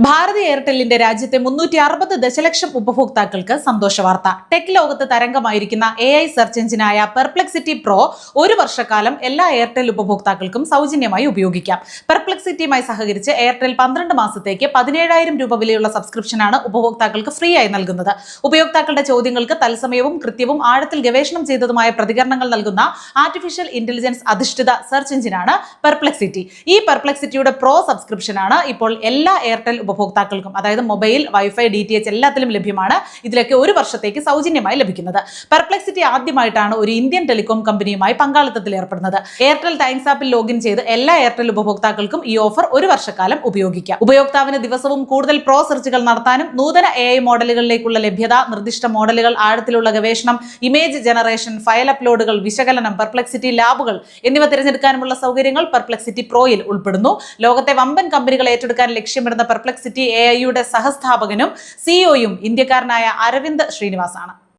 ഭാരതി എയർടെല്ലിന്റെ രാജ്യത്തെ 360 ദശലക്ഷം ഉപഭോക്താക്കൾക്ക് സന്തോഷ വാർത്ത. ടെക് ലോകത്ത് തരംഗമായിരിക്കുന്ന AI സെർച്ച് എഞ്ചിനായ പെർപ്ലെക്സിറ്റി പ്രോ 1 വർഷക്കാലം എല്ലാ എയർടെൽ ഉപഭോക്താക്കൾക്കും സൗജന്യമായി ഉപയോഗിക്കാം. പെർപ്ലെക്സിറ്റിയുമായി സഹകരിച്ച് എയർടെൽ 12 മാസത്തേക്ക് 17,000 രൂപ വിലയുള്ള സബ്സ്ക്രിപ്ഷനാണ് ഉപഭോക്താക്കൾക്ക് ഫ്രീ ആയി നൽകുന്നത്. ഉപയോക്താക്കളുടെ ചോദ്യങ്ങൾക്ക് തത്സമയവും കൃത്യവും ആഴത്തിൽ ഗവേഷണം ചെയ്തതുമായ പ്രതികരണങ്ങൾ നൽകുന്ന ആർട്ടിഫിഷ്യൽ ഇന്റലിജൻസ് അധിഷ്ഠിത സെർച്ച് എഞ്ചിനാണ് പെർപ്ലെക്സിറ്റി. ഈ പെർപ്ലെക്സിറ്റിയുടെ പ്രോ സബ്സ്ക്രിപ്ഷനാണ് ഇപ്പോൾ എല്ലാ എയർടെൽ ഉപഭോക്താക്കൾക്കും, അതായത് മൊബൈൽ, വൈഫൈ, DTH എല്ലാത്തിലും ലഭ്യമാണ്. ഇതിലൊക്കെ 1 വർഷത്തേക്ക് സൗജന്യമായി ലഭിക്കുന്നത്. പെർപ്ലെക്സിറ്റി ആദ്യമായിട്ടാണ് ഒരു ഇന്ത്യൻ ടെലികോം കമ്പനിയുമായി പങ്കാളിത്തത്തിൽ ഏർപ്പെടുന്നത്. എയർടെൽ താങ്ക്സ് ആപ്പിൽ ലോഗിൻ ചെയ്ത് എല്ലാ എയർടെൽ ഉപഭോക്താക്കൾക്കും ഈ ഓഫർ 1 വർഷക്കാലം ഉപയോഗിക്കാം. ഉപയോക്താവിന് ദിവസവും കൂടുതൽ പ്രോ സെർച്ചുകൾ നടത്താനും നൂതന AI മോഡലുകളിലേക്കുള്ള ലഭ്യത, നിർദ്ദിഷ്ട മോഡലുകൾ, ആഴത്തിലുള്ള ഗവേഷണം, ഇമേജ് ജനറേഷൻ, ഫയൽ അപ്ലോഡുകൾ, വിശകലനം, പെർപ്ലെക്സിറ്റി ലാബുകൾ എന്നിവ തിരഞ്ഞെടുക്കാനുമുള്ള സൗകര്യങ്ങൾ പെർപ്ലെക്സിറ്റി പ്രോയിൽ ഉൾപ്പെടുന്നു. ലോകത്തെ വമ്പൻ കമ്പനികൾ ഏറ്റെടുക്കാൻ ലക്ഷ്യമിടുന്ന പെർപ്ലെക്സിറ്റി AI യുടെ സഹസ്ഥാപകനും CEO യും ഇന്ത്യക്കാരനായ അരവിന്ദ് ശ്രീനിവാസാണ്.